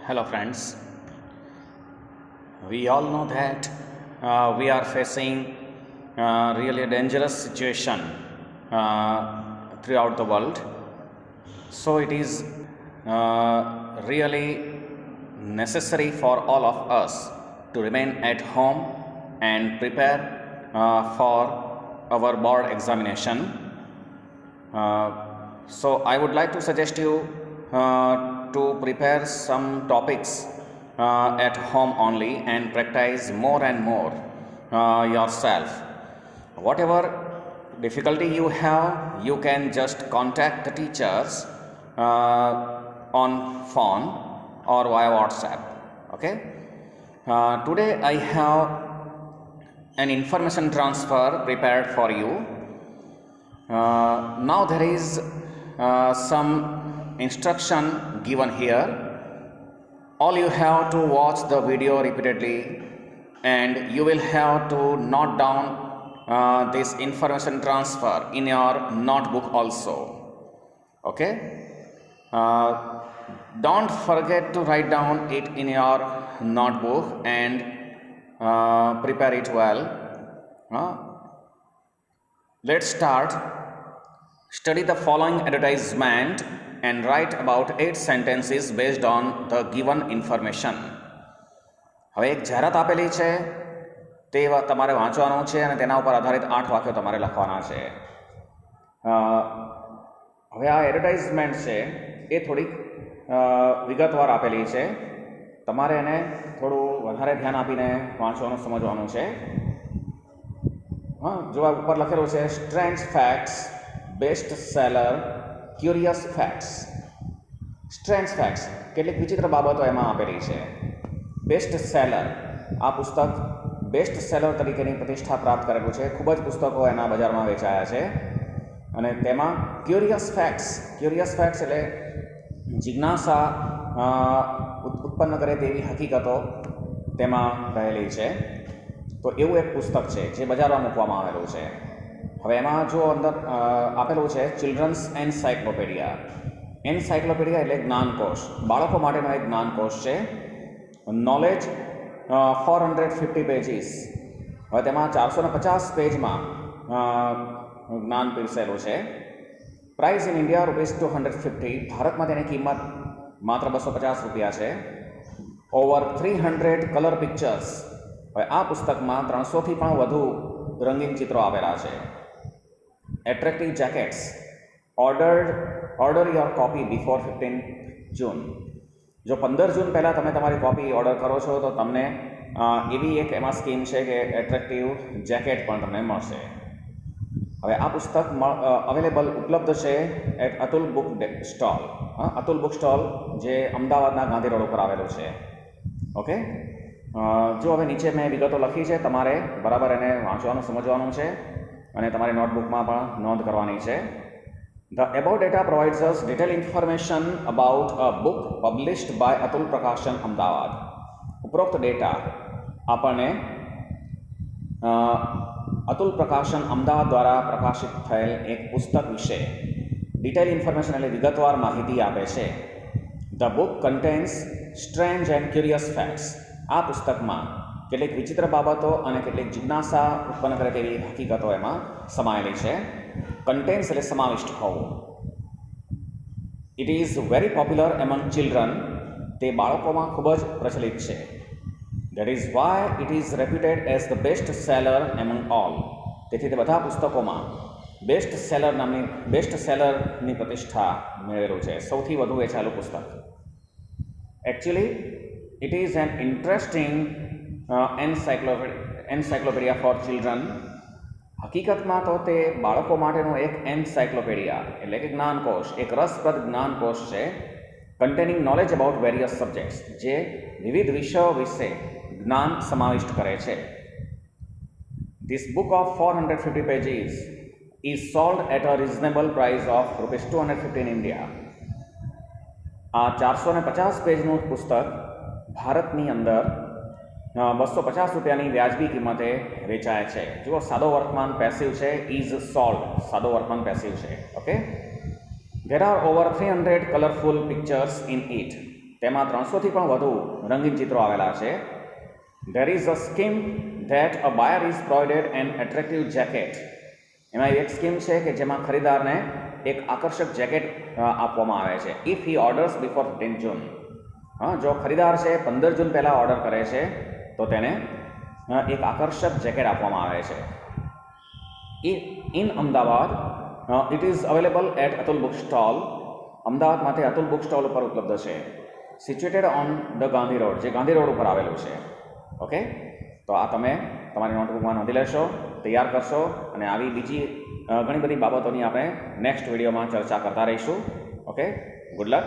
Hello, friends. We all know that we are facing really a dangerous situation throughout the world. So, it is really necessary for all of us to remain at home and prepare for our board examination. So, I would like to suggest you to prepare some topics at home only and practice more and more yourself. Whatever difficulty you have, you can just contact the teachers on phone or via WhatsApp. Okay. Today I have an information transfer prepared for you. Now there is some instruction given here. All you have to watch the video repeatedly and you will have to note down this information transfer in your notebook also. Okay. Don't forget to write down it in your notebook and prepare it well. Let's start. Study the following advertisement and write about 8 sentences based on the given information. હવે એક જાહેરાત આપેલી છે તે તમારે વાંચવાનું છે અને તેના ઉપર આધારિત 8 વાક્યો તમારે લખવાના છે. હવે આ એડવર્ટાઇઝમેન્ટ છે એ થોડીક વિગતવાર આપેલી છે. તમારે એને થોડું વધારે ધ્યાન આપીને વાંચવાનું સમજવાનું છે. જો આ ઉપર લખેલું છે strange facts, best seller, curious facts. Strange facts કેટલીક વિચિત્ર બાબતો એમાં આપેલી છે. બેસ્ટ સેલર, આ પુસ્તક બેસ્ટ સેલર તરીકેની પ્રતિષ્ઠા પ્રાપ્ત કરેલું છે. ખૂબ જ પુસ્તકો એના બજારમાં વેચાયા છે. અને તેમાં ક્યુરિયસ ફેક્ટ્સ એટલે જિજ્ઞાસા ઉત્પન્ન કરે તેવી હકીકતો તેમાં રહેલી છે. તો એવું એક પુસ્તક છે જે બજારમાં મૂકવામાં આવેલું છે. હવે એમાં જો અંદર આપેલું છે ચિલ્ડ્રન્સ એન્સાઇક્લોપીડિયા. એન્સાઇક્લોપીડિયા એટલે જ્ઞાનકોશ, બાળકો માટેનો એક જ્ઞાનકોશ છે. Knowledge 450 pages. હવે તેમાં 450 પેજમાં જ્ઞાન પીરસેલું છે. Price in India ₹250. ભારતમાં તેની કિંમત માત્ર ₹250 છે. Over 300 colour pictures. હવે આ પુસ્તકમાં 300થી પણ વધુ રંગીન ચિત્રો આવેલા છે. Attractive jackets. Order your copy before 15 જૂન. જો 15 જૂન પહેલાં તમે તમારી કોપી ઓર્ડર કરો છો તો તમને એવી એક એમાં સ્કીમ છે કે એટ્રેક્ટિવ જેકેટ પણ તમને મળશે. હવે આ પુસ્તક ઉપલબ્ધ છે at Atul book stall. Atul book stall જે અમદાવાદના ગાંધી રોડ ઉપર આવેલું છે. ઓકે. જો હવે નીચે મેં વિગતો લખી છે, તમારે બરાબર એને વાંચવાનું સમજવાનું છે અને તમારી નોટબુકમાં પણ નોંધ કરવાની છે. The above data provides us detailed information about a book published by Atul પ્રકાશન અમદાવાદ. ઉપરોક્ત ડેટા આપણને અતુલ પ્રકાશન અમદાવાદ દ્વારા પ્રકાશિત થયેલ એક પુસ્તક વિશે ડિટેલ ઇન્ફોર્મેશન એટલે વિગતવાર માહિતી આપે છે. The book contains strange and curious facts. આ પુસ્તકમાં કેટલીક વિચિત્ર બાબતો અને કેટલીક જિજ્ઞાસા ઉત્પન્ન કરે તેવી હકીકતો એમાં સમાયેલી છે. કન્ટેન્સ એટલે સમાવિષ્ટ હોવું. It is very popular among children. તે બાળકોમાં ખૂબ જ પ્રચલિત છે. That is why it is reputed as the best seller among all. તેથી તે બધા પુસ્તકોમાં બેસ્ટ સેલરની પ્રતિષ્ઠા મેળવેલું છે. સૌથી વધુ વેચાયેલું પુસ્તક. Actually it is an interesting encyclopedia for children. હકીકતમાં તો તે બાળકો માટેનું એક એન્સાઇક્લોપીડિયા એટલે કે જ્ઞાનકોશ, એક રસપ્રદ જ્ઞાનકોશ છે. Containing knowledge about various subjects, જે વિવિધ વિષયો વિશે જ્ઞાન સમાવિષ્ટ કરે છે. This book of 450 pages is sold at a reasonable price of ₹250 in India. આ 450 પેજનું પુસ્તક ભારતની અંદર ₹250ની વ્યાજબી કિંમતે વેચાય છે. જુઓ, સાદો વર્તમાન પેસિવ છે, ઇઝ સોલ્ડ સાદો વર્તમાન પેસિવ છે. Okay. There are over 300 colorful pictures in it. તેમાં 300થી પણ વધુ રંગીન ચિત્રો આવેલા છે. There is a scheme that a buyer is provided an attractive jacket. એમાં એક સ્કીમ છે કે જેમાં ખરીદારને એક આકર્ષક જેકેટ આપવામાં આવે છે. ઇફ હી ઓર્ડર્સ બિફોર 15 જૂન. જો ખરીદાર છે 15 જૂન પહેલાં ઓર્ડર કરે છે તો તેને એક આકર્ષક જેકેટ આપવામાં આવે છે. In Ahmedabad it is available at Atul book stall. અમદાવાદમાં તે અતુલ બુક સ્ટોલ ઉપર ઉપલબ્ધ છે. Situated on the Gandhi road, જે ગાંધી રોડ ઉપર આવેલું છે. ઓકે, તો આ તમે તમારી નોટબુકમાં નોંધી લેશો, તૈયાર કરશો, અને આવી બીજી ઘણી બધી બાબતોની આપણે નેક્સ્ટ વિડીયોમાં ચર્ચા કરતા રહીશું. Okay, good luck.